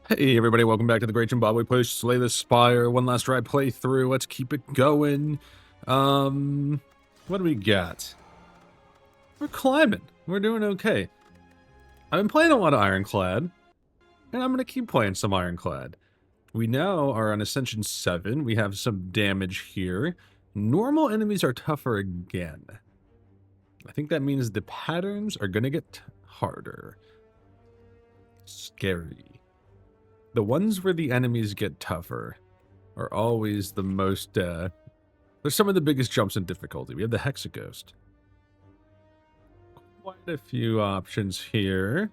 Hey everybody, welcome back to the Great Jimbabwe Play Slay the Spire. One last try playthrough. Let's keep it going. What do we got? We're climbing. We're doing okay. I've been playing a lot of Ironclad, and I'm going to keep playing some Ironclad. We now are on Ascension 7. We have some damage here. Normal enemies are tougher again. I think that means the patterns are going to get harder. Scary. The ones where the enemies get tougher are always the most, there's some of the biggest jumps in difficulty. We have the Hexaghost. Quite a few options here.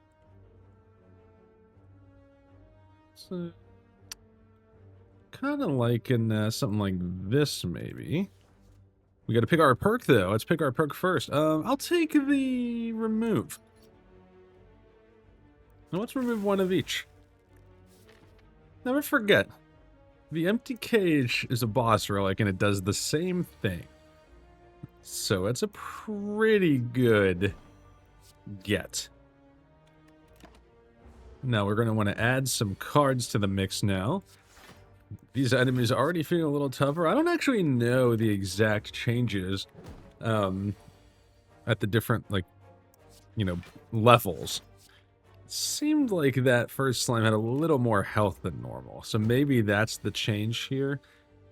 So, kind of liking something like this, maybe. We got to pick our perk, though. Let's pick our perk first. I'll take the remove. Now let's remove one of each. Never forget, the empty cage is a boss relic and it does the same thing. So it's a pretty good get. Now we're going to want to add some cards to the mix now. These enemies are already feeling a little tougher. I don't actually know the exact changes at the different, levels. Seemed like that first slime had a little more health than normal, so maybe that's the change here.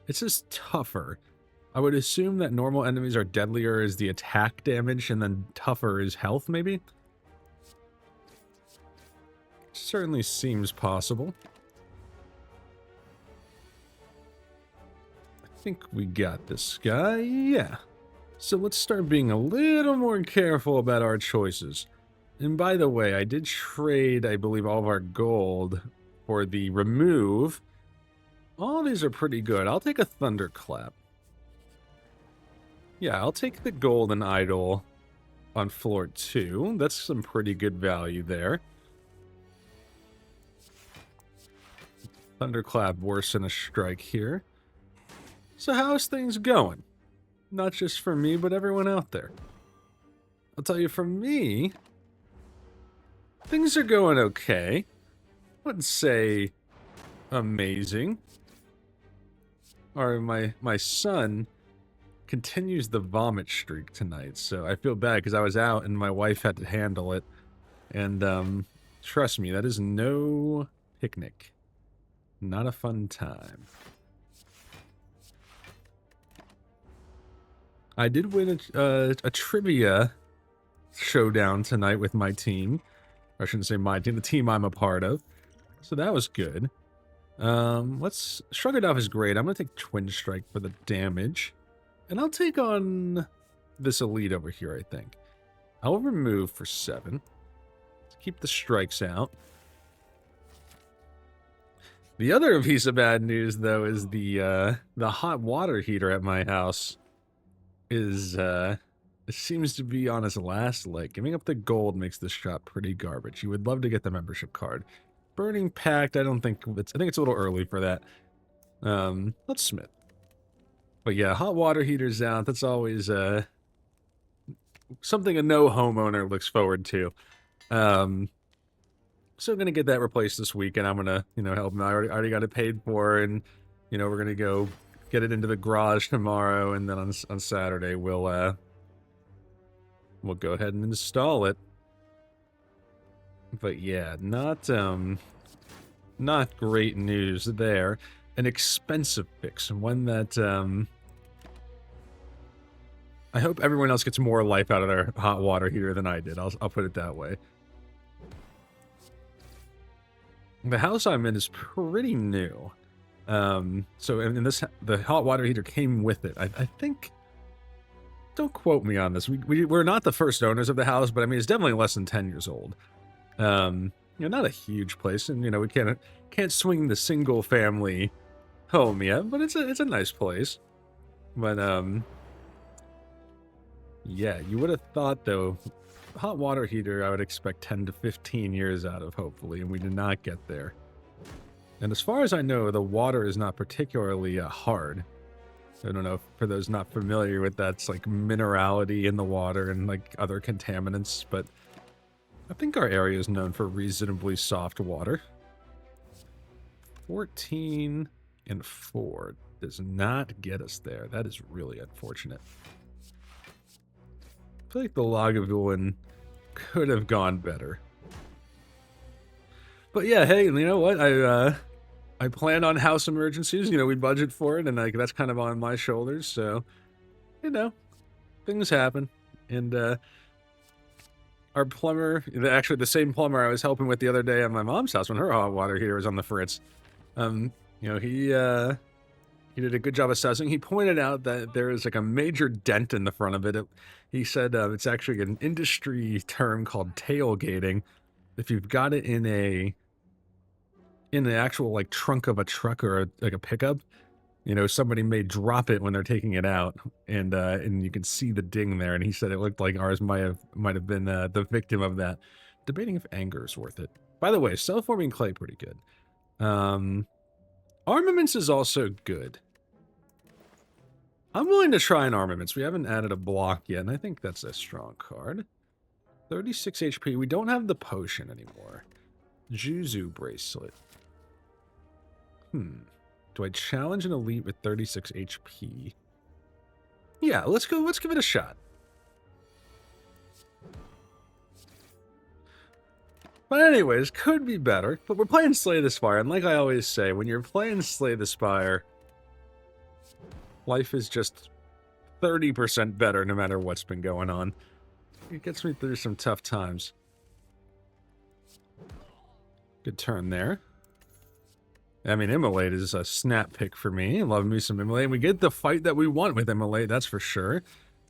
It's just tougher. I would assume that normal enemies are deadlier as the attack damage, and then tougher is health, maybe? Certainly seems possible. I think we got this guy, yeah. So let's start being a little more careful about our choices. And by the way, I did trade, I believe, all of our gold for the remove. All these are pretty good. I'll take a thunderclap. Yeah, I'll take the golden idol on floor 2. That's some pretty good value there. Thunderclap worse than a strike here. So how's things going? Not just for me, but everyone out there. I'll tell you, for me, things are going okay. Wouldn't say amazing. Or my son continues the vomit streak tonight, so I feel bad because I was out and my wife had to handle it. And trust me, that is no picnic. Not a fun time. I did win a trivia showdown tonight with my team. I shouldn't say my team, the team I'm a part of. So that was good. Let's shrug it off is great. I'm going to take Twin Strike for the damage. And I'll take on this elite over here, I think. I'll remove for 7. Let's keep the strikes out. The other piece of bad news, though, is the hot water heater at my house is, it seems to be on its last leg. Giving up the gold makes this shop pretty garbage. You would love to get the membership card. Burning Pact, I think it's a little early for that. Let's smith. But yeah, hot water heater's out. That's always something a no homeowner looks forward to. So I'm gonna get that replaced this week, and I'm gonna, help him. I already got it paid for, and we're gonna go get it into the garage tomorrow, and then on Saturday we'll go ahead and install it. But yeah, not great news there. An expensive fix, one that I hope everyone else gets more life out of their hot water heater than I did. I'll put it that way. The house I'm in is pretty new. So in this, the hot water heater came with it. I think, don't quote me on this. We're not the first owners of the house, but I mean, it's definitely less than 10 years old. Not a huge place, and we can't swing the single family home yet, but it's a nice place. But yeah, you would have thought, though, hot water heater I would expect 10 to 15 years out of, hopefully, and we did not get there. And as far as I know, the water is not particularly hard. I don't know, for those not familiar with that's like minerality in the water and like other contaminants, but I think our area is known for reasonably soft water. 14 and 4 does not get us there. That is really unfortunate. I feel like the Lagavulin could have gone better. But yeah, hey, you know what? I plan on house emergencies. You know, we budget for it, and like that's kind of on my shoulders. So, you know, things happen. And our plumber, actually the same plumber I was helping with the other day at my mom's house when her hot water heater was on the fritz. You know, he did a good job assessing. He pointed out that there is like a major dent in the front of it. He said it's actually an industry term called tailgating. If you've got it in the actual like trunk of a truck or like a pickup, you know, somebody may drop it when they're taking it out, and you can see the ding there. And he said it looked like ours might have been the victim of that. Debating if anger is worth it. By the way, self-forming clay pretty good. Armaments is also good. I'm willing to try an armaments. We haven't added a block yet, and I think that's a strong card. 36 HP. We don't have the potion anymore. Juzu bracelet. Do I challenge an elite with 36 HP? Yeah, let's go. Let's give it a shot. But anyways, could be better. But we're playing Slay the Spire, and like I always say, when you're playing Slay the Spire, life is just 30% better no matter what's been going on. It gets me through some tough times. Good turn there. I mean, Immolate is a snap pick for me. Love me some Immolate. We get the fight that we want with Immolate, that's for sure.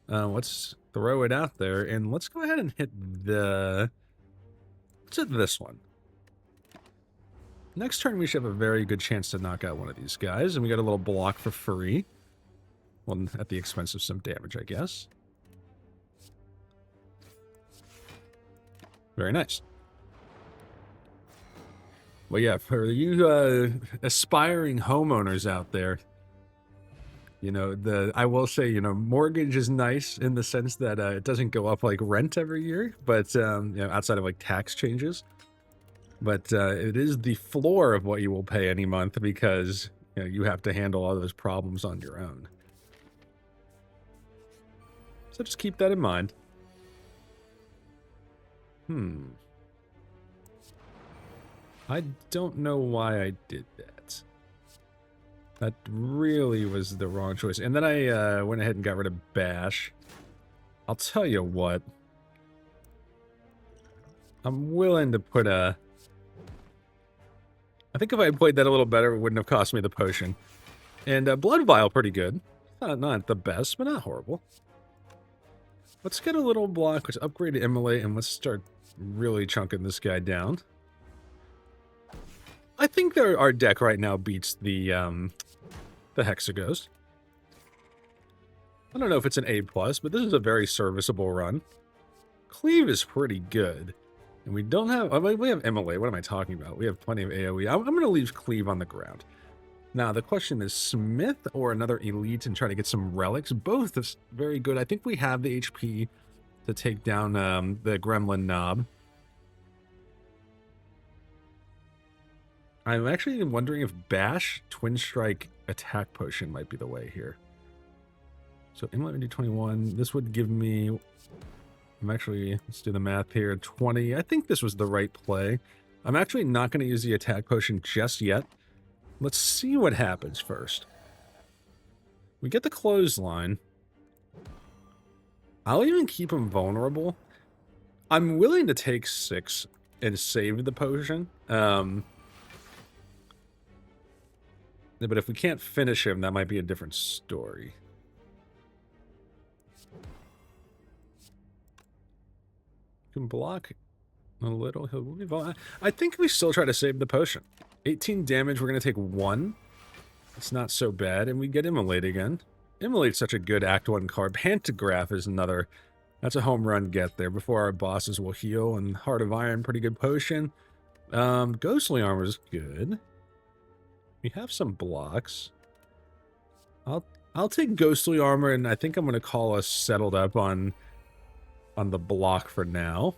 Let's throw it out there, and let's go ahead and hit the... Let's hit this one. Next turn, we should have a very good chance to knock out one of these guys, and we got a little block for free. Well, at the expense of some damage, I guess. Very nice. Well, yeah, for you aspiring homeowners out there, you know, I will say, you know, mortgage is nice in the sense that it doesn't go up like rent every year, but, you know, outside of like tax changes. But it is the floor of what you will pay any month because, you know, you have to handle all those problems on your own. So just keep that in mind. I don't know why I did that. That really was the wrong choice. And then I went ahead and got rid of Bash. I'll tell you what. I'm willing to put a... I think if I had played that a little better, it wouldn't have cost me the potion. And Blood Vial, pretty good. Not the best, but not horrible. Let's get a little block, let's upgrade to Immolate, and let's start really chunking this guy down. I think our deck right now beats the Hexaghost. I don't know if it's an A+, but this is a very serviceable run. Cleave is pretty good. And we don't have... we have Immolate. What am I talking about? We have plenty of AoE. I'm going to leave Cleave on the ground. Now, the question is Smith or another Elite and try to get some relics. Both is very good. I think we have the HP to take down the Gremlin Knob. I'm actually wondering if Bash, Twin Strike, Attack Potion might be the way here. So Immolate would do 21. This would give me... let's do the math here, 20. I think this was the right play. I'm actually not going to use the Attack Potion just yet. Let's see what happens first. We get the Clothesline. I'll even keep him vulnerable. I'm willing to take 6 and save the potion. But if we can't finish him, that might be a different story. Can block a little. I think we still try to save the potion. 18 damage. We're going to take 1. It's not so bad. And we get Immolate again. Immolate's such a good Act 1 card. Pantograph is another. That's a home run get there before our bosses will heal. And Heart of Iron, pretty good potion. Ghostly Armor is good. We have some blocks. I'll take Ghostly Armor, and I think I'm going to call us settled up on the block for now.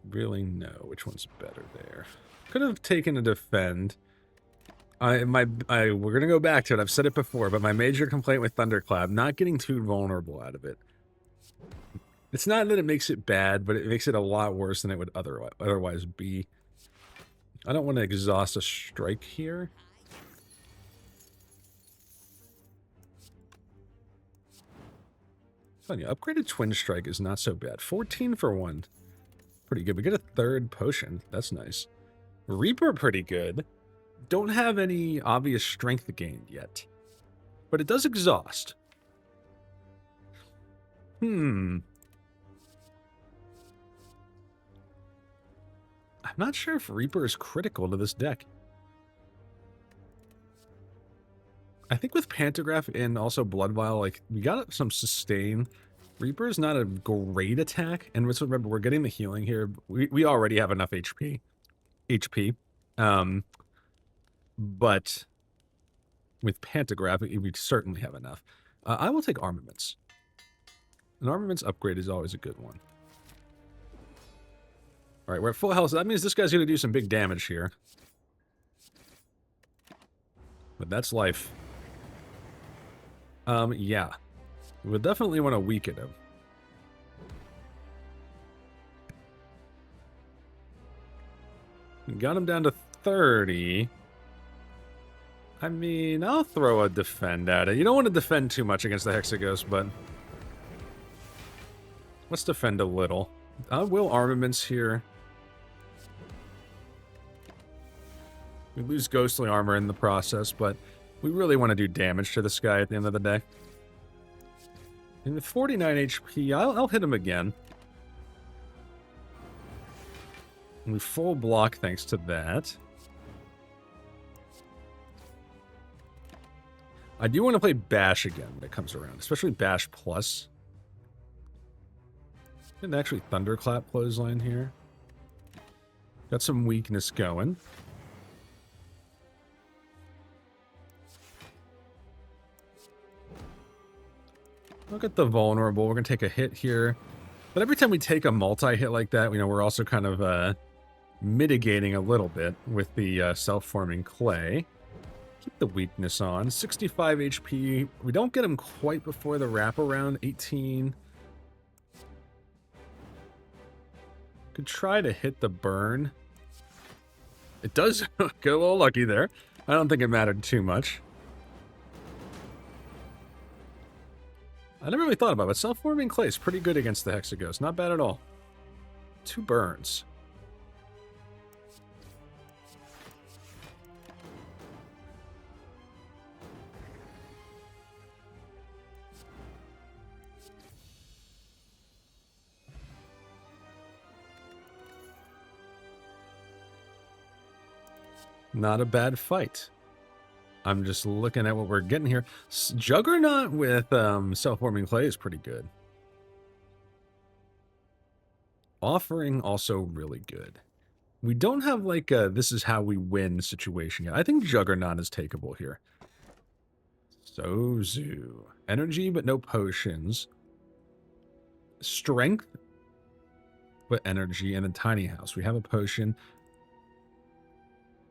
really know which one's better there. Could have taken a defend. We're gonna go back to it. I've said it before, but my major complaint with Thunderclap, not getting too vulnerable out of it. It's not that it makes it bad, but it makes it a lot worse than it would otherwise be. I don't want to exhaust a strike here. Funny, upgraded Twin Strike is not so bad. 14 for 1. Pretty good. We get a third potion. That's nice. Reaper, pretty good. Don't have any obvious strength gained yet. But it does exhaust. I'm not sure if Reaper is critical to this deck. I think with Pantograph and also Blood Vial, like, we got some sustain. Reaper is not a great attack, and let's remember, we're getting the healing here. We already have enough HP. But with Pantograph, we certainly have enough. I will take Armaments. An Armaments upgrade is always a good one. Alright, we're at full health, so that means this guy's going to do some big damage here. But that's life. Yeah. We'll definitely want to weaken him. We got him down to 30. I mean, I'll throw a defend at it. You don't want to defend too much against the Hexaghost, but let's defend a little. I will Armaments here. We lose Ghostly Armor in the process, but we really want to do damage to this guy at the end of the day. And with 49 HP, I'll hit him again. And we full block thanks to that. I do want to play Bash again when it comes around, especially Bash Plus. And actually Thunderclap Clothesline here. Got some weakness going. Look at the vulnerable. We're going to take a hit here. But every time we take a multi-hit like that, you know, we're also kind of mitigating a little bit with the self-forming clay. Keep the weakness on. 65 HP. We don't get him quite before the wraparound. 18. Could try to hit the burn. It does get a little lucky there. I don't think it mattered too much. I never really thought about it, but self-forming clay is pretty good against the Hexaghost. Not bad at all. 2 burns. Not a bad fight. I'm just looking at what we're getting here. Juggernaut with self-forming clay is pretty good. Offering also really good. We don't have like a this is how we win situation yet. I think Juggernaut is takeable here. Sozu. Energy but no potions. Strength but energy, and then Tiny House. We have a potion.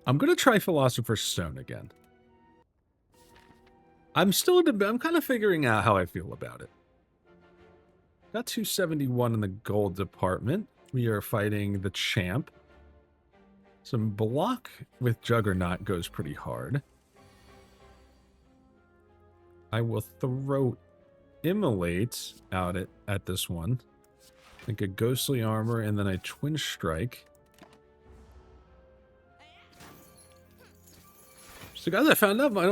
I'm going to try Philosopher's Stone again. I'm kind of figuring out how I feel about it. Got 271 in the gold department. We are fighting the champ. Some block with Juggernaut goes pretty hard. I will throw Immolate out at this one. I think a Ghostly Armor and then a Twin Strike. So guys, I found out one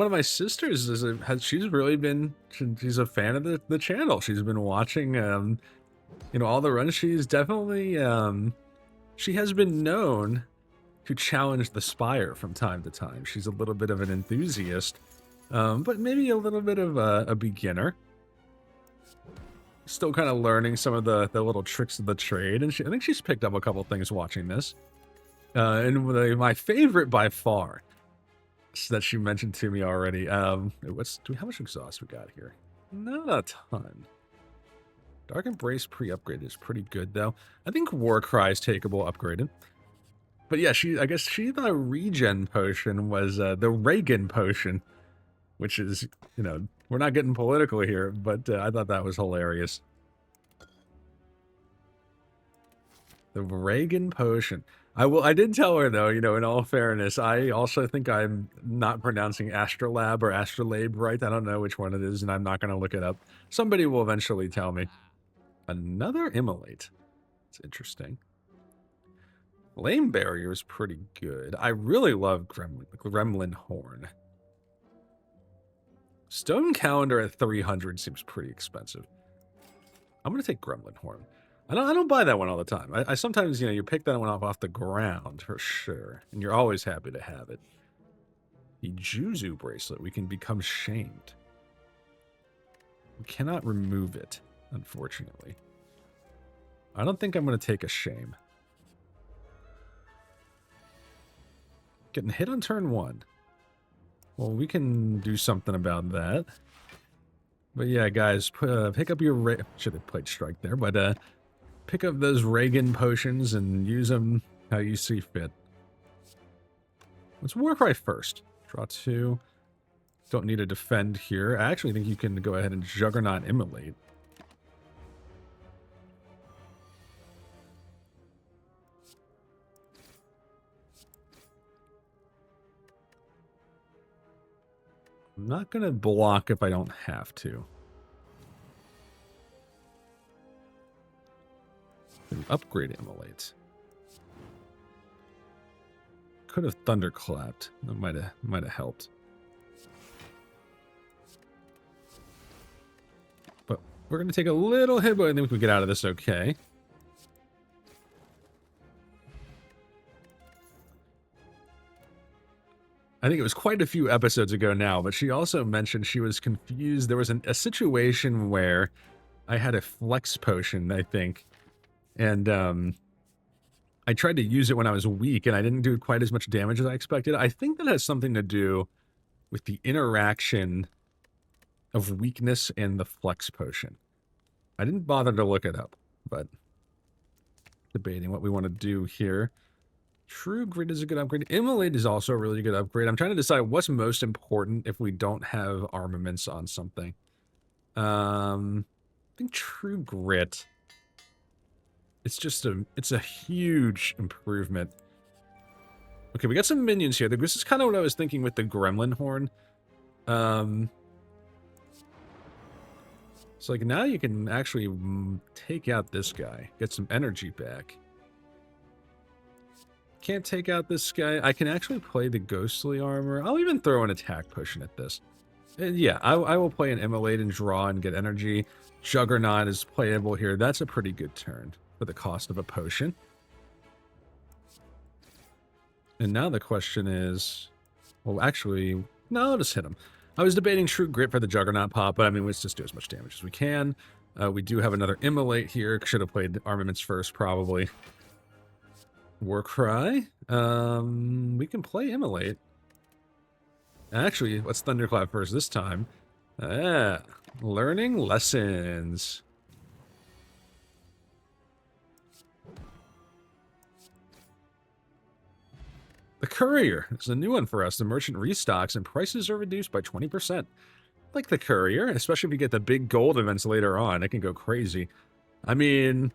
of my sisters she's really been she's a fan of the channel. She's been watching you know, all the runs. She's definitely she has been known to challenge the Spire from time to time. She's a little bit of an enthusiast, but maybe a little bit of a beginner. Still kind of learning some of the little tricks of the trade, and I think she's picked up a couple things watching this. And my favorite by far that she mentioned to me already. How much exhaust we got here? Not a ton. Dark Embrace pre-upgraded is pretty good, though. I think War Cry is takeable upgraded. But yeah, I guess she thought a regen potion was the Reagan potion, which is, you know, we're not getting political here, but I thought that was hilarious. The Reagan potion. I did tell her, though, you know, in all fairness, I also think I'm not pronouncing Astrolab or Astrolabe right. I don't know which one it is, and I'm not going to look it up. Somebody will eventually tell me. Another Immolate. It's interesting. Flame Barrier is pretty good. I really love Gremlin Horn. Stone Calendar at 300 seems pretty expensive. I'm going to take Gremlin Horn. I don't buy that one all the time. I sometimes, you know, you pick that one up off the ground for sure, and you're always happy to have it. The Juzu bracelet, we can become shamed. We cannot remove it, unfortunately. I don't think I'm going to take a shame. Getting hit on turn 1. Well, we can do something about that. But yeah, guys, pick up your... Should have played Strike there, but pick up those Reagan potions and use them how you see fit. Let's War Cry first. Draw 2. Don't need to defend here. I actually think you can go ahead and Juggernaut Immolate. I'm not going to block if I don't have to. Upgrade Immolate. Could have Thunderclapped. That might have helped. But we're going to take a little hit, but I think we can get out of this okay. I think it was quite a few episodes ago now, but she also mentioned she was confused. There was a situation where I had a Flex Potion, I think, and I tried to use it when I was weak, and I didn't do quite as much damage as I expected. I think that has something to do with the interaction of weakness and the Flex Potion. I didn't bother to look it up, but debating what we want to do here. True Grit is a good upgrade. Immolate is also a really good upgrade. I'm trying to decide what's most important if we don't have armaments on something. I think True Grit. It's just it's a huge improvement. Okay, we got some minions here. This is kind of what I was thinking with the Gremlin Horn. So like now you can actually take out this guy, get some energy back. Can't take out this guy. I can actually play the ghostly armor. I'll even throw an attack potion at this. And yeah, I will play an Immolate and draw and get energy. Juggernaut is playable here. That's a pretty good turn for the cost of a potion. And now the question is... Well, actually... No, I'll just hit him. I was debating True Grit for the Juggernaut pop, but I mean, let's just do as much damage as we can. We do have another Immolate here. Should have played armaments first, probably. War Cry. We can play Immolate. Actually, let's Thunderclap first this time. Learning lessons. The Courier. This is a new one for us. The merchant restocks and prices are reduced by 20%. Like the Courier, especially if you get the big gold events later on. It can go crazy. I mean...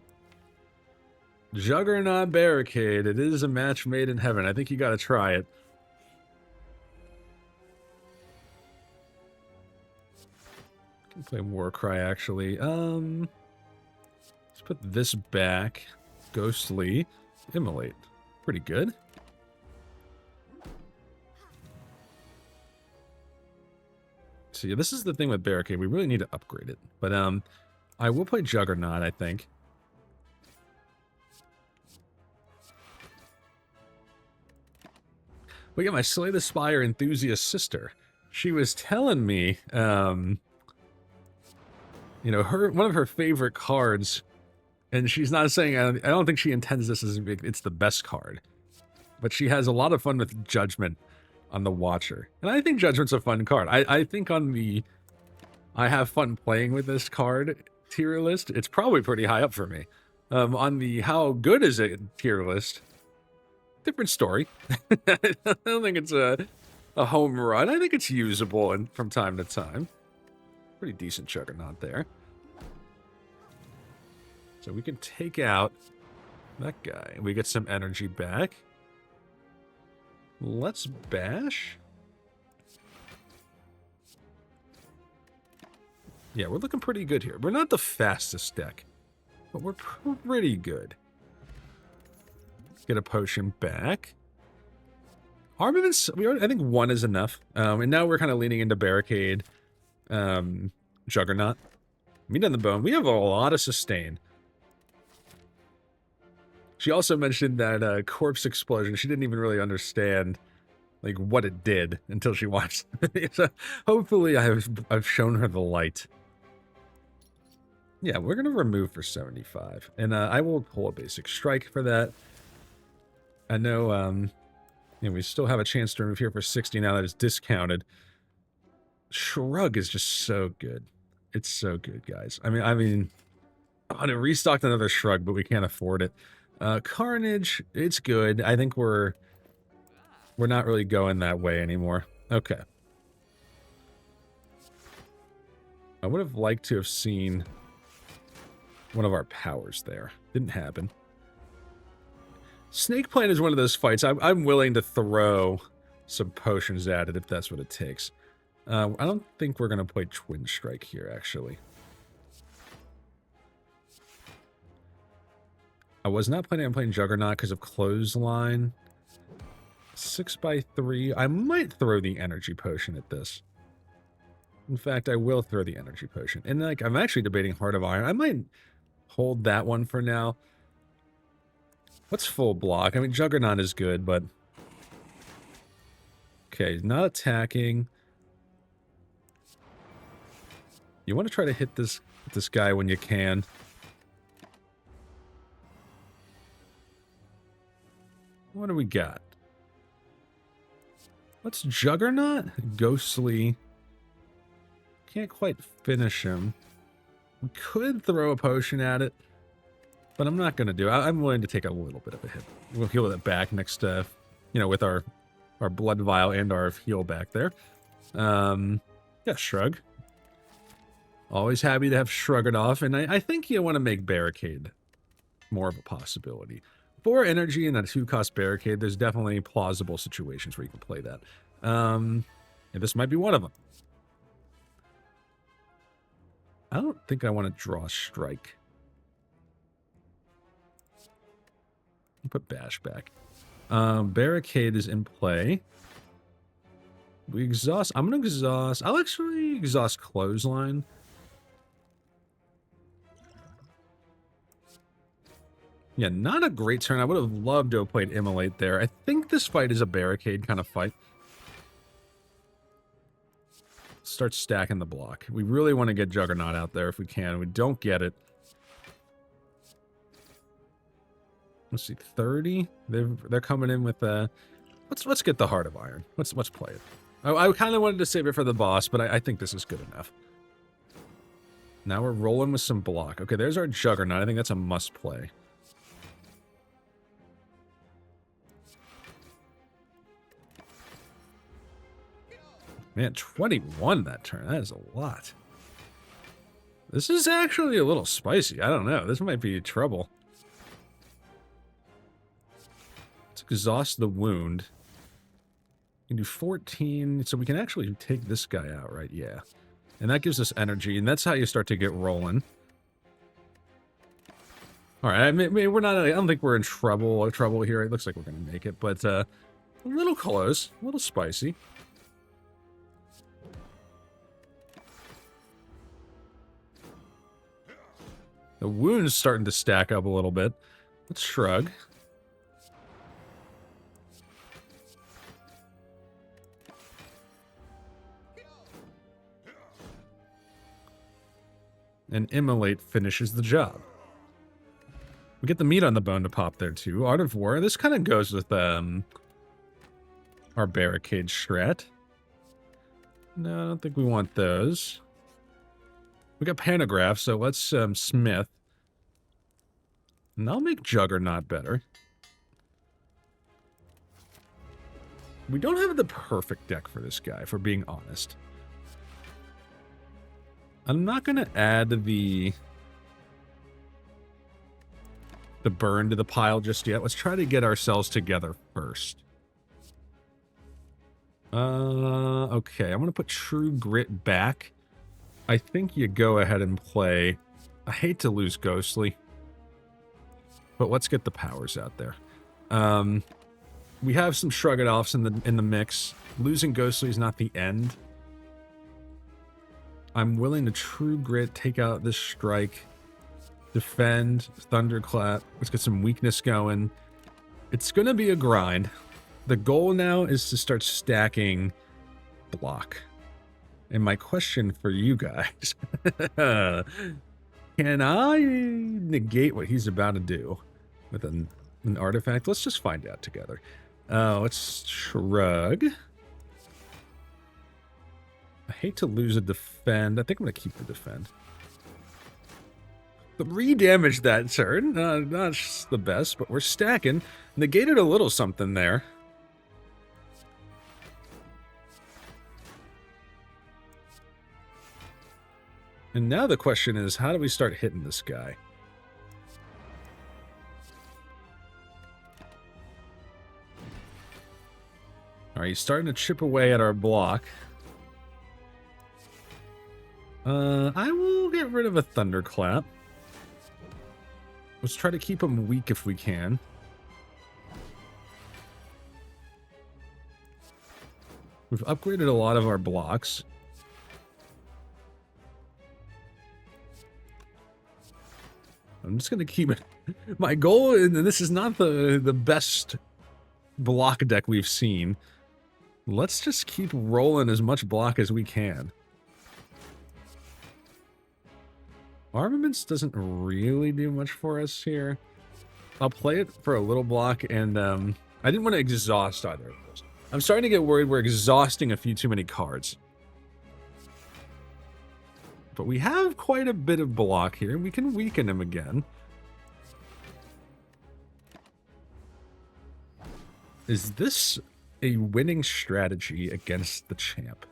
Juggernaut Barricade. It is a match made in heaven. I think you gotta try it. I can play War Cry, actually. Let's put this back. Ghostly. Immolate. Pretty good. So yeah, this is the thing with Barricade. We really need to upgrade it. But I will play Juggernaut, I think. We got my Slay the Spire enthusiast sister. She was telling me, you know, one of her favorite cards, and she's not saying, I don't think she intends this as it's the best card, but she has a lot of fun with Judgment on the Watcher. And I think Judgment's a fun card. I think on the, I have fun playing with this card. tier list, it's probably pretty high up for me. On the how good is it tier list, different story. I don't think it's a home run. I think it's usable and from time to time. Pretty decent Juggernaut there. So we can take out that guy. We get some energy back. Let's bash. Yeah, we're looking pretty good here. We're not the fastest deck, but we're pretty good. Get a potion back. Armaments, I think one is enough. And now we're kind of leaning into Barricade, Juggernaut. Meat on the bone. We have a lot of sustain. She also mentioned that corpse explosion. She didn't even really understand like what it did until she watched it. So hopefully I've shown her the light. Yeah, we're gonna remove for 75, and I will pull a basic strike for that. I know, we still have a chance to remove here for 60 now that it's discounted. Shrug is just so good. It's so good, guys. I mean, oh, and it restocked another Shrug, but we can't afford it. Carnage, it's good. I think we're not really going that way anymore. Okay. I would have liked to have seen one of our powers there. Didn't happen. Snake Plant is one of those fights. I'm willing to throw some potions at it if that's what it takes. I don't think we're going to play Twin Strike here, actually. I was not planning on playing Juggernaut because of Clothesline. 6x3. I might throw the Energy Potion at this. In fact, I will throw the Energy Potion. And like, I'm actually debating Heart of Iron. I might hold that one for now. What's full block? I mean, Juggernaut is good, but... Okay, not attacking. You want to try to hit this guy when you can. What do we got? What's Juggernaut? Ghostly. Can't quite finish him. We could throw a potion at it, but I'm not going to do it. I'm willing to take a little bit of a hit. We'll heal it back next, with our blood vial and our heal back there. Yeah, Shrug. Always happy to have Shrug it off, and I think you want to make Barricade more of a possibility. 4 energy and a 2-cost Barricade, there's definitely plausible situations where you can play that. And this might be one of them. I don't think I want to draw Strike. I'll put Bash back. Barricade is in play. We exhaust. I'm going to exhaust. I'll actually exhaust Clothesline. Yeah, not a great turn. I would have loved to have played Immolate there. I think this fight is a Barricade kind of fight. Start stacking the block. We really want to get Juggernaut out there if we can. We don't get it. Let's see, 30. They're coming in with let's get the Heart of Iron. Let's play it. I kind of wanted to save it for the boss, but I think this is good enough. Now we're rolling with some block. Okay, there's our Juggernaut. I think that's a must play. Man, 21 that turn. That is a lot. This is actually a little spicy. I don't know. This might be trouble. Let's exhaust the wound. We can do 14, so we can actually take this guy out, right? Yeah. And that gives us energy, and that's how you start to get rolling. All right, I mean, we're not. I don't think we're in trouble here. It looks like we're gonna make it, but a little close, a little spicy. The wound's starting to stack up a little bit. Let's Shrug. And Immolate finishes the job. We get the meat on the bone to pop there too. Art of War. This kind of goes with our Barricade strat. No, I don't think we want those. We got Pantograph, so let's Smith. And I'll make Juggernaut better. We don't have the perfect deck for this guy, if we're being honest. I'm not going to add the burn to the pile just yet. Let's try to get ourselves together first. Okay, I'm going to put True Grit back. I think you go ahead and play. I hate to lose Ghostly, but let's get the powers out there. We have some Shrug It Offs in the mix. Losing Ghostly is not the end. I'm willing to True Grit, take out this strike, defend, Thunderclap. Let's get some weakness going. It's going to be a grind. The goal now is to start stacking block. And my question for you guys, can I negate what he's about to do with an artifact? Let's just find out together. Let's shrug. I hate to lose a defend. I think I'm going to keep the defend. 3 damage that turn. Not the best, but we're stacking. Negated a little something there. And now the question is, how do we start hitting this guy? All right, he's starting to chip away at our block. I will get rid of a Thunderclap. Let's try to keep him weak if we can. We've upgraded a lot of our blocks. I'm just going to keep it. My goal, and this is not the best block deck we've seen. Let's just keep rolling as much block as we can. Armaments doesn't really do much for us here. I'll play it for a little block, and I didn't want to exhaust either of those. I'm starting to get worried we're exhausting a few too many cards. But we have quite a bit of block here. We can weaken him again. Is this a winning strategy against the champ?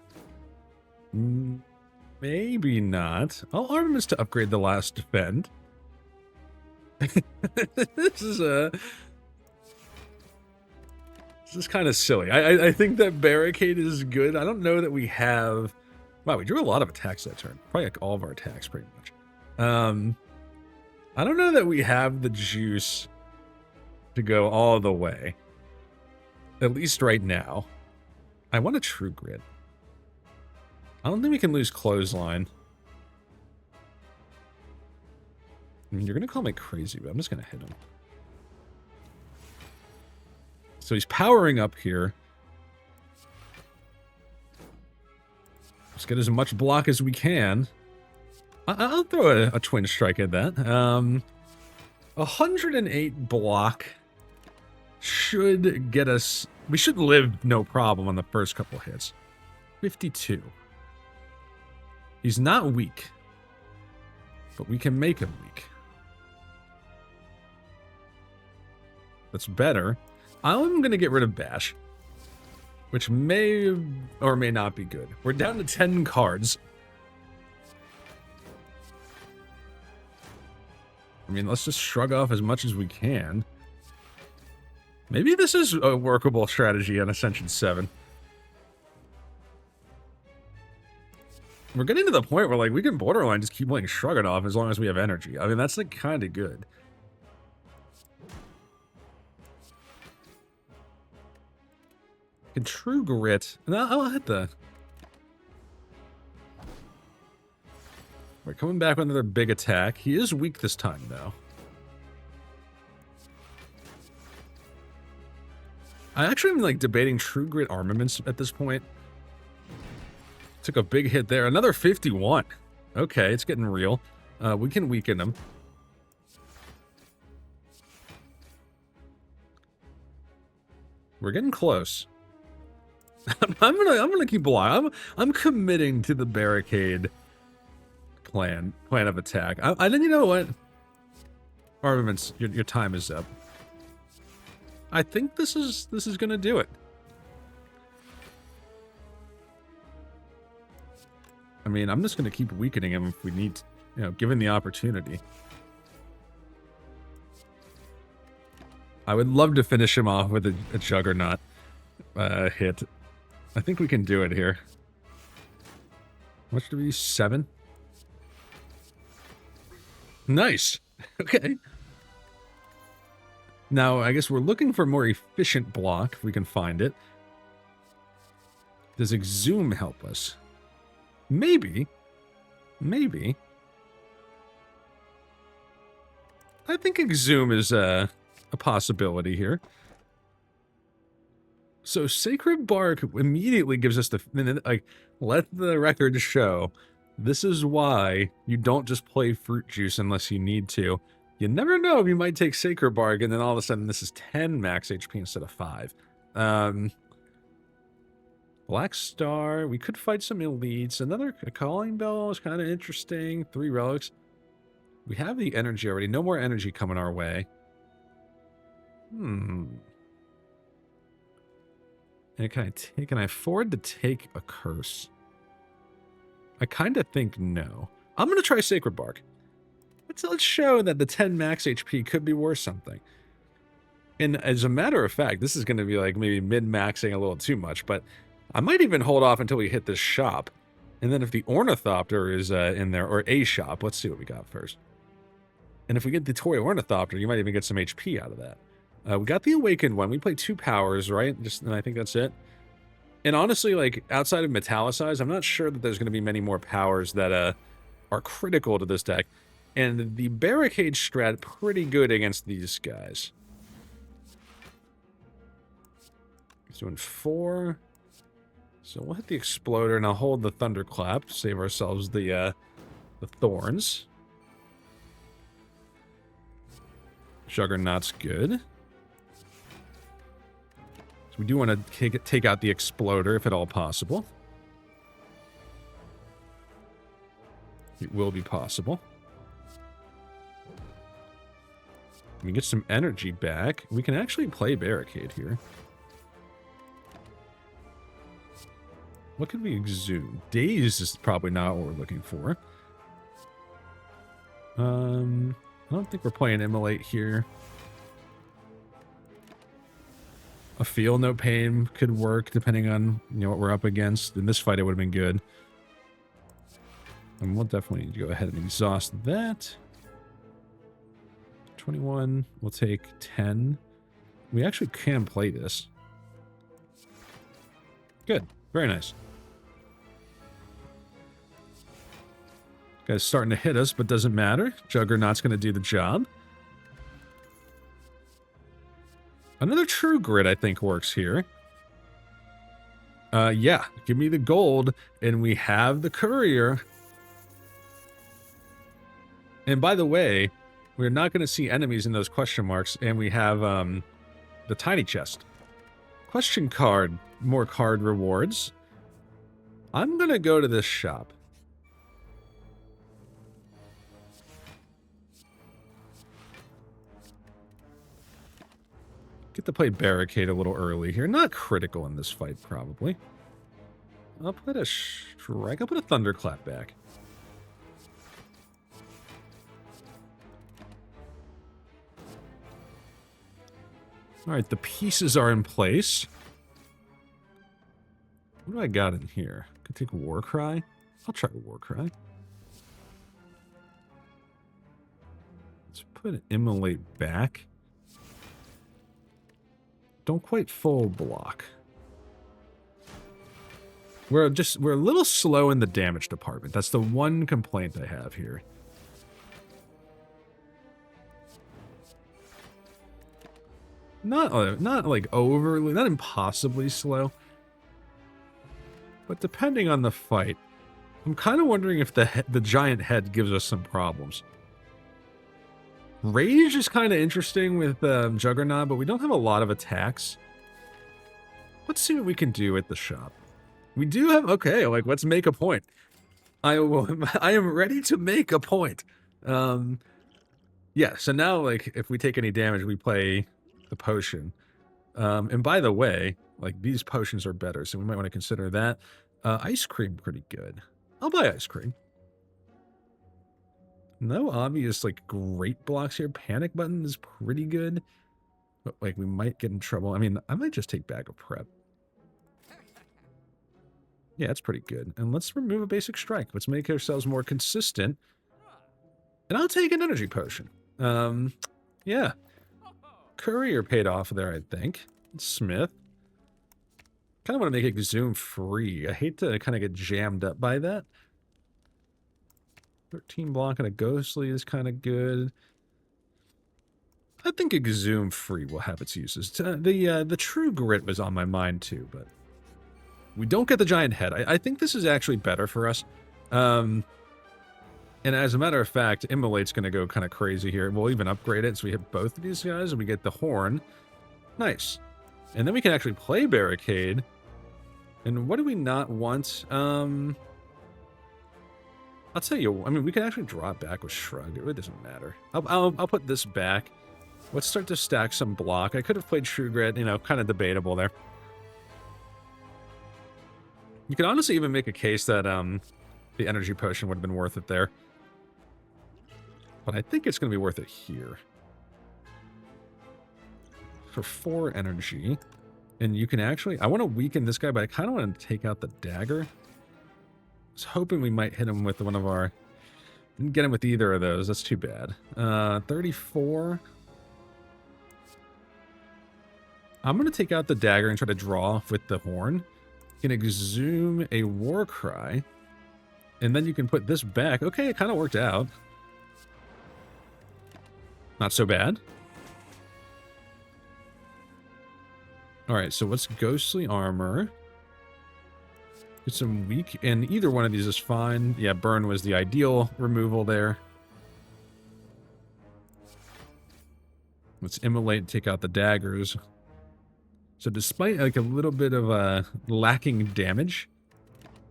Maybe not. I'll armaments to upgrade the last defend. This is kind of silly. I think that barricade is good. I don't know that we have. Wow, we drew a lot of attacks that turn. Probably like all of our attacks, pretty much. I don't know that we have the juice to go all the way. At least right now. I want a True Grit. I don't think we can lose Clothesline. I mean, you're going to call me crazy, but I'm just going to hit him. So he's powering up here. Let's get as much block as we can. I'll throw a twin strike at that. 108 block should get us... We should live no problem on the first couple hits. 52. He's not weak, but we can make him weak. That's better. I'm going to get rid of Bash, which may or may not be good. We're down to 10 cards. I mean, let's just shrug off as much as we can. Maybe this is a workable strategy on Ascension 7. We're getting to the point where, like, we can borderline just keep playing Shrug It Off as long as we have energy. I mean, that's, like, kind of good. Can True Grit... No, I'll hit the... We're coming back with another big attack. He is weak this time, though. I actually am, like, debating True Grit armaments at this point. Took a big hit there. Another 51. Okay, it's getting real. We can weaken him. We're getting close. I'm gonna keep blocking. I'm committing to the barricade plan of attack. I didn't, you know what? Armaments, your time is up. I think this is gonna do it. I mean, I'm just gonna keep weakening him if we need to, you know, given the opportunity. I would love to finish him off with a Juggernaut hit. I think we can do it here. How much do we use? 7? Nice. Okay. Now, I guess we're looking for a more efficient block, if we can find it. Does Exhume help us? Maybe. Maybe. I think Exhume is a possibility here. So Sacred Bark immediately gives us the... Like, let the record show. This is why you don't just play Fruit Juice unless you need to. You never know, you might take Sacred Bark, and then all of a sudden this is 10 max HP instead of 5. Black Star, we could fight some elites. Another Calling Bell is kind of interesting. 3 relics. We have the energy already. No more energy coming our way. And can I afford to take a curse? I kind of think no. I'm going to try Sacred Bark. Let's show that the 10 max HP could be worth something. And as a matter of fact, this is going to be like maybe min-maxing a little too much, but I might even hold off until we hit this shop. And then if the Ornithopter is in there, or a shop, let's see what we got first. And if we get the Toy Ornithopter, you might even get some HP out of that. We got the Awakened one. We played 2 powers, right? And I think that's it. And honestly, like, outside of Metallicize, I'm not sure that there's going to be many more powers that are critical to this deck. And the Barricade strat, pretty good against these guys. He's doing 4. So we'll hit the Exploder, and I'll hold the Thunderclap to save ourselves the Thorns. Juggernaut's good. We do want to take out the Exploder, if at all possible. It will be possible. We get some energy back. We can actually play Barricade here. What could we exhume? Daze is probably not what we're looking for. I don't think we're playing Immolate here. A Feel No Pain could work depending on, you know, what we're up against. In this fight, it would have been good. And we'll definitely need to go ahead and exhaust that. 21. We'll take 10. We actually can play this. Good. Very nice. Guy's starting to hit us, but doesn't matter. Juggernaut's going to do the job. Another True Grit, I think, works here. Yeah, give me the gold, and we have the Courier. And by the way, we're not going to see enemies in those question marks, and we have the Tiny Chest. Question card, more card rewards. I'm going to go to this shop. Get to play Barricade a little early here. Not critical in this fight, probably. I'll put a Strike. I'll put a Thunderclap back. Alright, the pieces are in place. What do I got in here? Could take Warcry. I'll try Warcry. Let's put Immolate back. Don't quite full block. We're a little slow in the damage department. That's the one complaint I have here. Not like overly, not impossibly slow. But depending on the fight, I'm kind of wondering if the giant head gives us some problems. Rage is kind of interesting with Juggernaut, but we don't have a lot of attacks. Let's see what we can do at the shop. We do have... Okay, like, let's make a point. I am ready to make a point. Yeah, so now, like, if we take any damage, we play the potion. And by the way, like, these potions are better, so we might want to consider that. Ice cream, pretty good. I'll buy ice cream. No obvious, like, great blocks here. Panic button is pretty good. But, like, we might get in trouble. I mean, I might just take bag of prep. Yeah, it's pretty good. And let's remove a basic strike. Let's make ourselves more consistent. And I'll take an energy potion. Yeah. Courier paid off there, I think. Smith. Kind of want to make it zoom free. I hate to kind of get jammed up by that. 13 block and a ghostly is kind of good. I think Exhume free will have its uses. The True Grit was on my mind too, but we don't get the giant head. I think this is actually better for us. And as a matter of fact, Immolate's going to go kind of crazy here. We'll even upgrade it so we hit both of these guys and we get the horn. Nice. And then we can actually play Barricade. And what do we not want? I'll tell you, I mean, we can actually draw it back with Shrug. It really doesn't matter. I'll put this back. Let's start to stack some block. I could have played True Grit, you know, kind of debatable there. You could honestly even make a case that the energy potion would have been worth it there. But I think it's going to be worth it here. For 4 energy. And you can actually... I want to weaken this guy, but I kind of want to take out the dagger. I was hoping we might hit him with one of our... Didn't get him with either of those. That's too bad. 34. I'm going to take out the dagger and try to draw with the horn. You can exhume a war cry. And then you can put this back. Okay, it kind of worked out. Not so bad. Alright, so what's ghostly armor? Get some weak, and either one of these is fine. Yeah, burn was the ideal removal there. Let's immolate, take out the daggers. So despite like a little bit of lacking damage,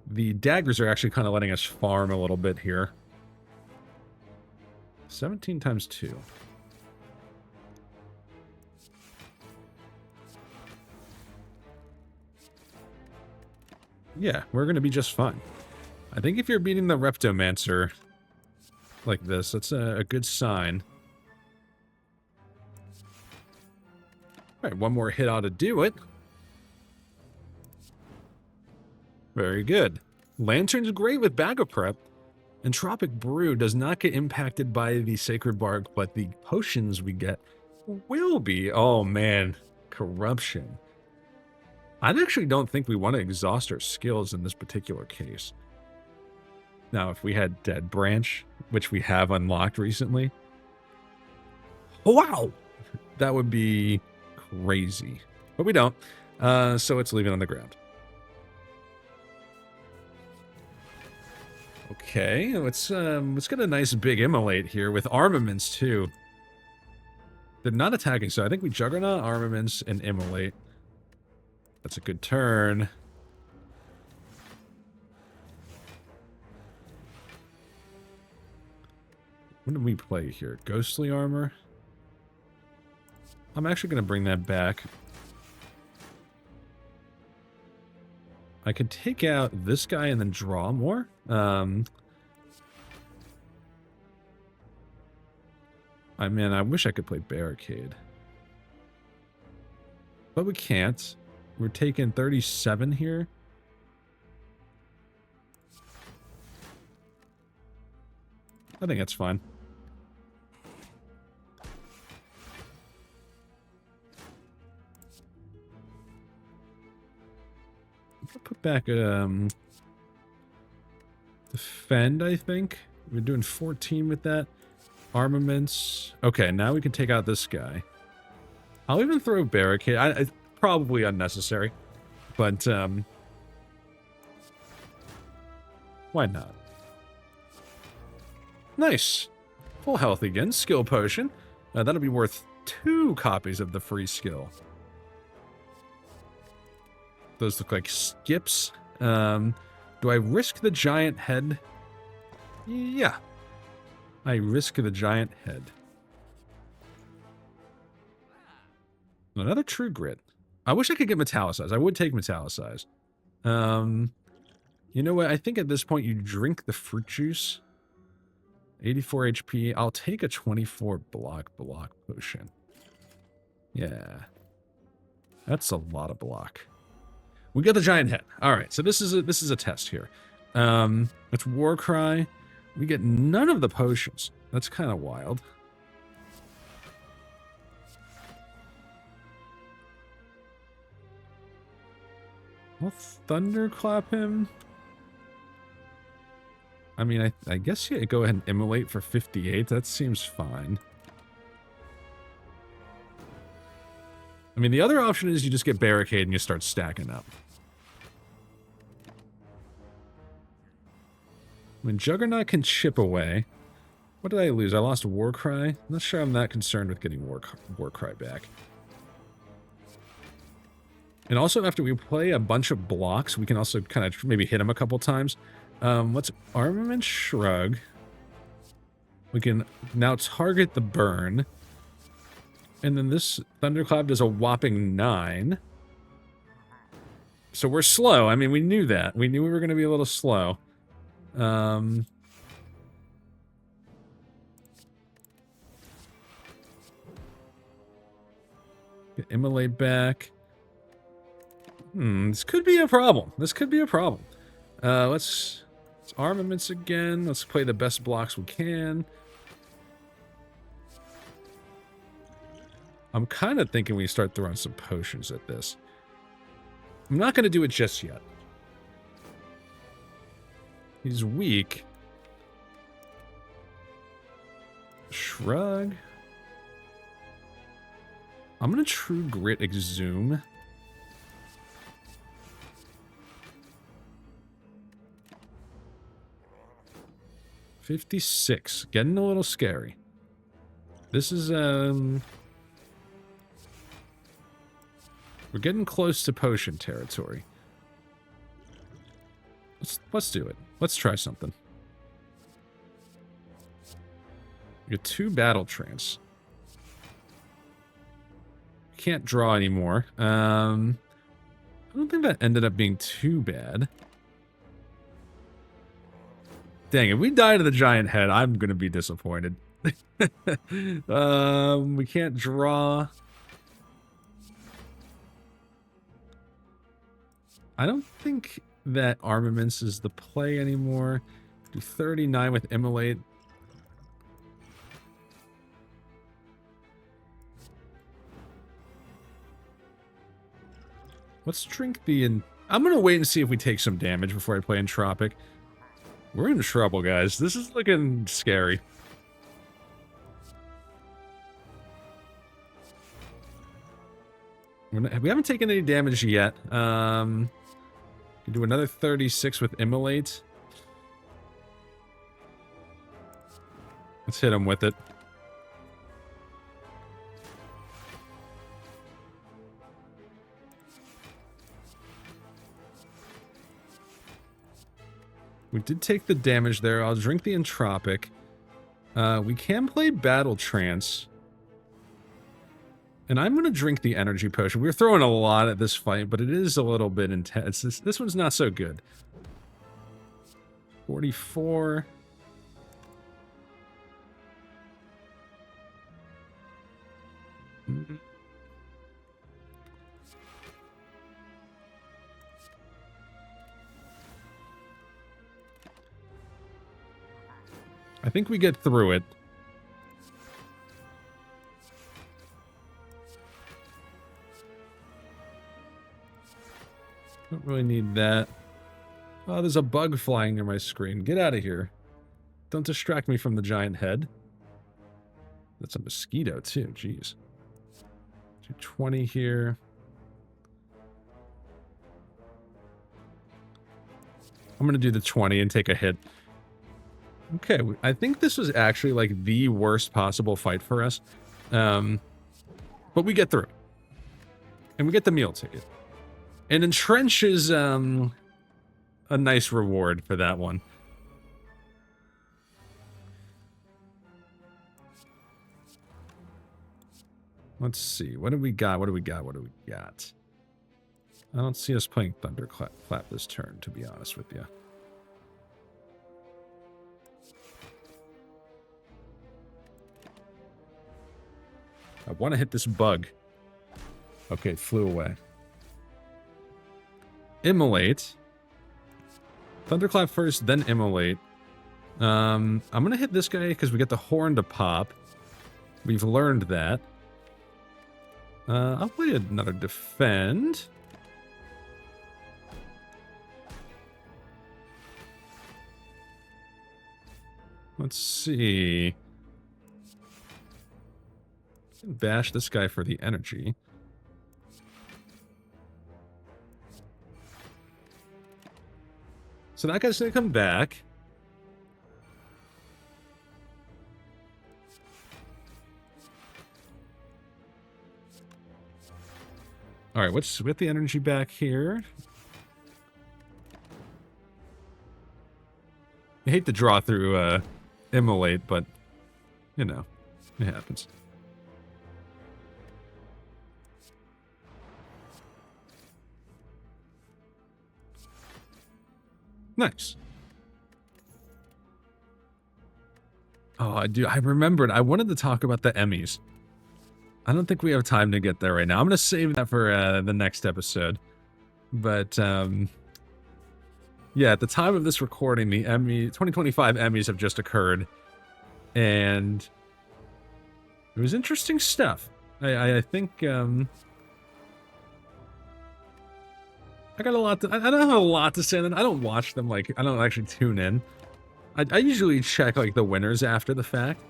the daggers are actually kind of letting us farm a little bit here. 17 times 2. Yeah, we're going to be just fine. I think if you're beating the Reptomancer like this, that's a good sign. Alright, one more hit ought to do it. Very good. Lantern's great with bag of prep. And Tropic Brew does not get impacted by the Sacred Bark, but the potions we get will be. Oh man, Corruption. I actually don't think we want to exhaust our skills in this particular case. Now, if we had Dead Branch, which we have unlocked recently, wow, that would be crazy. But we don't, so let's leave it on the ground. Okay, let's get a nice big immolate here with armaments too. They're not attacking, so I think we Juggernaut, armaments, and immolate. That's a good turn. What did we play here? Ghostly armor? I'm actually going to bring that back. I could take out this guy and then draw more. I mean, I wish I could play Barricade. But we can't. We're taking 37 here. I think that's fine. I'll put back defend, I think. We're doing 14 with that. Armaments. Okay, now we can take out this guy. I'll even throw Barricade. It's probably unnecessary, but why not? Nice. Full health again. Skill potion. That'll be worth 2 copies of the free skill. Those look like skips. Do I risk the giant head? Yeah. I risk the giant head. Another true grit. I wish I could get metallicized. I would take metallicized. You know what? I think at this point you drink the fruit juice. 84 HP. I'll take a 24 block potion. Yeah. That's a lot of block. We got the giant head. All right, so this is a test here. It's Warcry. We get none of the potions. That's kind of wild. I'll thunderclap him. I mean, I guess you go ahead and immolate for 58. That seems fine. I mean, the other option is you just get barricade and you start stacking up. I mean, Juggernaut can chip away. What did I lose? I lost Warcry. I'm not sure I'm that concerned with getting Warcry back. And also, after we play a bunch of blocks, we can also kind of maybe hit him a couple times. What's Armament Shrug? We can now target the burn. And then this Thunderclap does a whopping 9. So we're slow. I mean, we knew that. We knew we were going to be a little slow. Get Immolate back. This could be a problem. This could be a problem. Let's armaments again. Let's play the best blocks we can. I'm kind of thinking we start throwing some potions at this. I'm not going to do it just yet. He's weak. Shrug. I'm going to True Grit Exhume. $56. Getting a little scary. This is, we're getting close to potion territory. Let's do it. Let's try something. You get 2 battle trance. Can't draw anymore. I don't think that ended up being too bad. Dang, if we die to the giant head, I'm going to be disappointed. We can't draw. I don't think that armaments is the play anymore. Do 39 with Immolate. Let's drink the... I'm going to wait and see if we take some damage before I play Entropic. We're in trouble, guys. This is looking scary. We haven't taken any damage yet. Can do another 36 with Immolate. Let's hit him with it. We did take the damage there. I'll drink the Entropic. We can play Battle Trance. And I'm going to drink the energy potion. We're throwing a lot at this fight, but it is a little bit intense. This one's not so good. 44. I think we get through it. Don't really need that. Oh, there's a bug flying near my screen. Get out of here. Don't distract me from the giant head. That's a mosquito, too. Jeez. 220 here. I'm going to do the 20 and take a hit. Okay, I think this was actually like the worst possible fight for us. But we get through. And we get the meal ticket. And Entrench is a nice reward for that one. Let's see. What do we got? What do we got? What do we got? I don't see us playing Thunderclap this turn, to be honest with you. I want to hit this bug. Okay, it flew away. Immolate. Thunderclap first, then Immolate. I'm going to hit this guy because we get the horn to pop. We've learned that. I'll play another defend. Let's see. Bash this guy for the energy. So that guy's gonna come back. All right, let's get the energy back here. I hate to draw through Immolate, but you know, it happens. Nice. Oh, I remembered. I wanted to talk about the Emmys. I don't think we have time to get there right now. I'm going to save that for the next episode. But, yeah, at the time of this recording, the 2025 Emmys have just occurred. And it was interesting stuff. I think, I got a lot to, I don't have a lot to say. I don't watch them, like, I don't actually tune in. I usually check, like, the winners after the fact.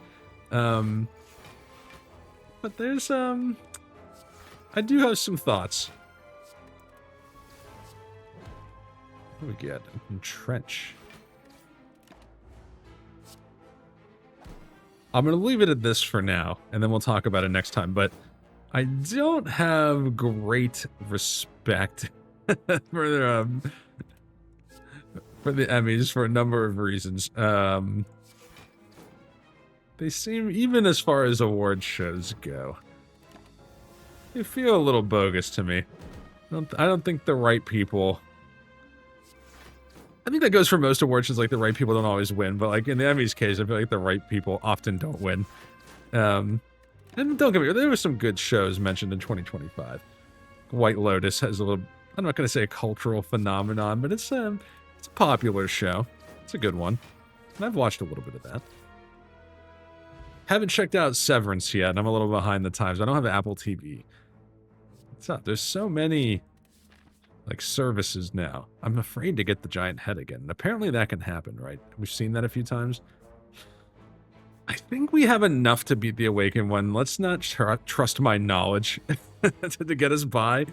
But there's, I do have some thoughts. What do we get? Entrench. I'm going to leave it at this for now, and then we'll talk about it next time. But I don't have great respect for the Emmys for a number of reasons. They seem, even as far as award shows go, they feel a little bogus to me. I don't think the right people... I think that goes for most award shows, like the right people don't always win, but like in the Emmys case, I feel like the right people often don't win. And don't get me wrong, there were some good shows mentioned in 2025. White Lotus has a little... I'm not going to say a cultural phenomenon, but it's a popular show. It's a good one. And I've watched a little bit of that. Haven't checked out Severance yet, and I'm a little behind the times. I don't have Apple TV. What's up? There's so many, like, services now. I'm afraid to get the giant head again. And apparently that can happen, right? We've seen that a few times. I think we have enough to beat the Awakened one. Let's not trust my knowledge to get us by.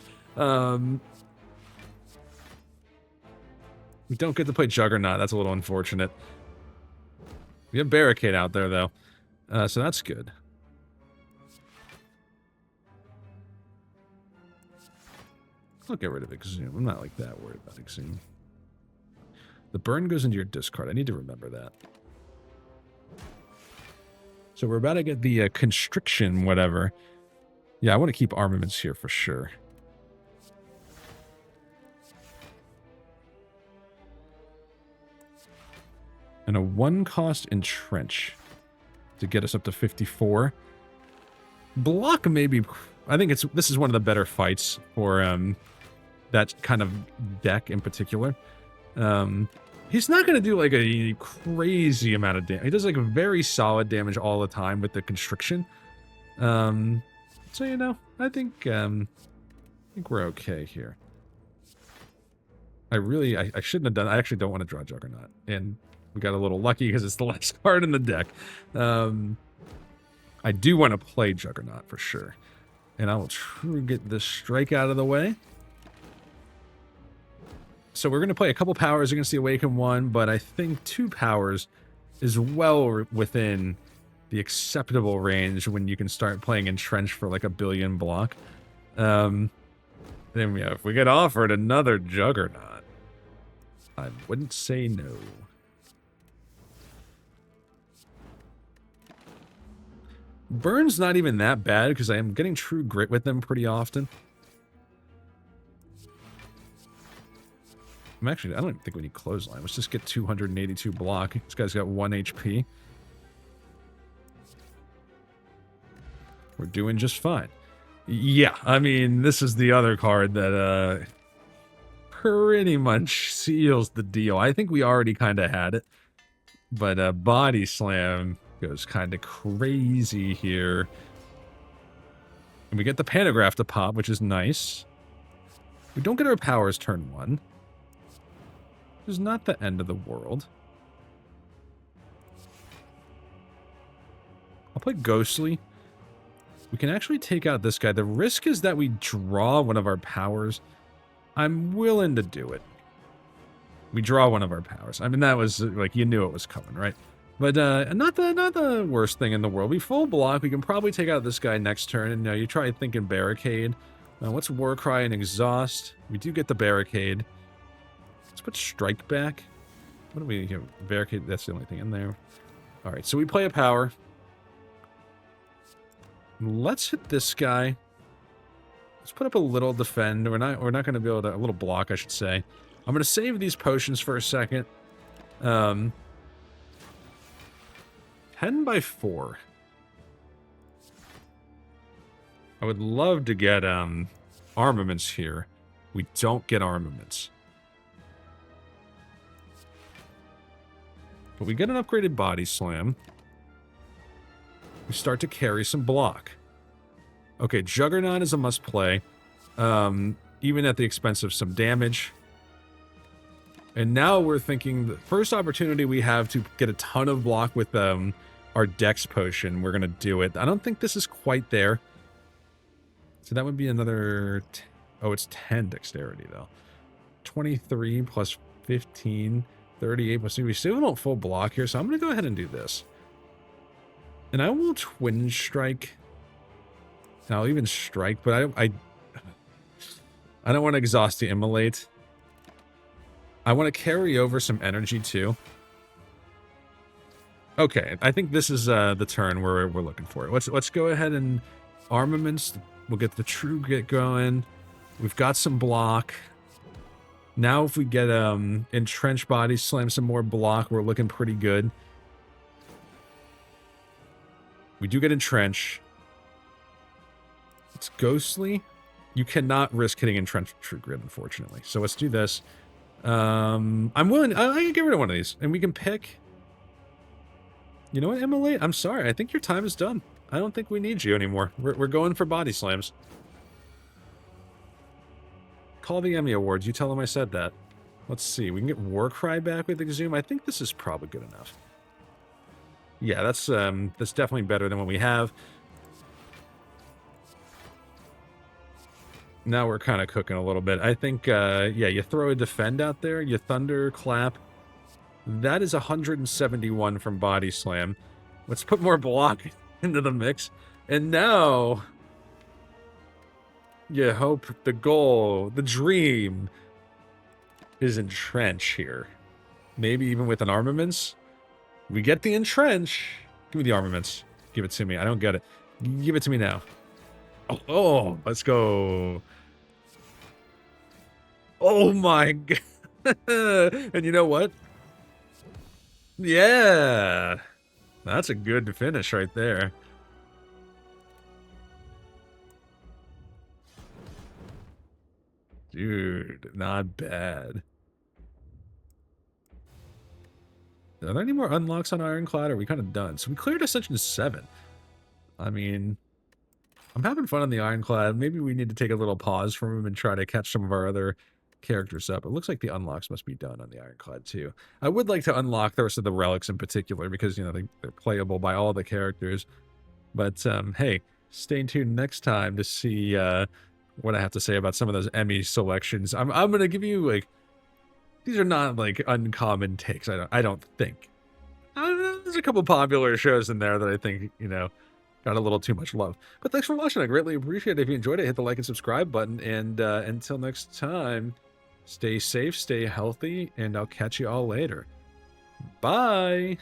We don't get to play Juggernaut. That's a little unfortunate. We have Barricade out there, though. So that's good. I'll get rid of Exhume. I'm not like that worried about Exhume. The burn goes into your discard. I need to remember that. So we're about to get the Constriction, whatever. Yeah, I want to keep armaments here for sure. And a 1-cost Entrench to get us up to 54. Block maybe... I think this is one of the better fights for that kind of deck in particular. He's not going to do like a crazy amount of damage. He does like very solid damage all the time with the Constriction. So, you know, I think we're okay here. I shouldn't have done... I actually don't want to draw Juggernaut. And we got a little lucky because it's the last card in the deck. I do want to play Juggernaut for sure. And I will try to get this strike out of the way. So we're going to play a couple powers against the Awakened one, but I think 2 powers is well within the acceptable range when you can start playing Entrench for like a billion block. Then yeah, if we get offered another Juggernaut, I wouldn't say no. Burn's not even that bad because I am getting true grit with them pretty often. I don't even think we need clothesline. Let's just get 282 block. This guy's got 1 HP. We're doing just fine. Yeah, I mean, this is the other card that pretty much seals the deal. I think we already kind of had it. But Body Slam goes kind of crazy here. And we get the Pantograph to pop, which is nice. We don't get our powers turn 1. Which is not the end of the world. I'll play Ghostly. We can actually take out this guy. The risk is that we draw one of our powers. I'm willing to do it. We draw one of our powers. I mean, that was, like, you knew it was coming, right? But not the worst thing in the world. We full block. We can probably take out this guy next turn. And you try thinking Barricade. What's Warcry and Exhaust? We do get the Barricade. Let's put Strike back. What do we have? Barricade, that's the only thing in there. Alright, so we play a power. Let's hit this guy. Let's put up a little defend. We're not going to be able to... A little block, I should say. I'm going to save these potions for a second. 10 by 4. I would love to get armaments here. We don't get armaments. But we get an upgraded Body Slam. We start to carry some block. Okay, Juggernaut is a must-play. Even at the expense of some damage. And now we're thinking the first opportunity we have to get a ton of block with our Dex Potion, we're going to do it. I don't think this is quite there. So that would be another... Oh, it's 10 Dexterity, though. 23 plus 15... 38 plus 2. We still don't full block here, so I'm going to go ahead and do this. And I will Twin Strike. And I'll even Strike, but I don't want to exhaust the Immolate. I want to carry over some energy, too. Okay, I think this is the turn we're looking for. Let's go ahead and armaments. We'll get the True Grit going. We've got some block. Now if we get Entrench Body Slam, some more block, we're looking pretty good. We do get Entrench. It's Ghostly. You cannot risk hitting Entrench True Grit, unfortunately. So let's do this. I'm willing... I can get rid of one of these. And we can pick... You know what, Emily? I'm sorry. I think your time is done. I don't think we need you anymore. We're going for Body Slams. Call the Emmy Awards. You tell them I said that. Let's see. We can get Warcry back with Exhume. I think this is probably good enough. Yeah, that's definitely better than what we have. Now we're kind of cooking a little bit. I think, yeah, you throw a Defend out there. You Thunder Clap. That is 171 from Body Slam. Let's put more block into the mix. And now... You hope the goal, the dream, is Entrench here. Maybe even with an armaments. We get the Entrench. Give me the armaments. Give it to me. I don't get it. Give it to me now. Oh, let's go. Oh my god. And you know what? Yeah. That's a good finish right there. Dude, not bad. Are there any more unlocks on Ironclad, or are we kind of done? So we cleared Ascension 7. I mean, I'm having fun on the Ironclad. Maybe we need to take a little pause from him and try to catch some of our other characters up. It looks like the unlocks must be done on the Ironclad too. I would like to unlock the rest of the relics in particular because, you know, they're playable by all the characters. But, hey, stay tuned next time to see... what I have to say about some of those Emmy selections. I'm gonna give you, like, these are not like uncommon takes. I don't think. There's a couple popular shows in there that I think, you know, got a little too much love. But thanks for watching. I greatly appreciate it. If you enjoyed it, hit the like and subscribe button. And until next time, stay safe, stay healthy, and I'll catch you all later. Bye.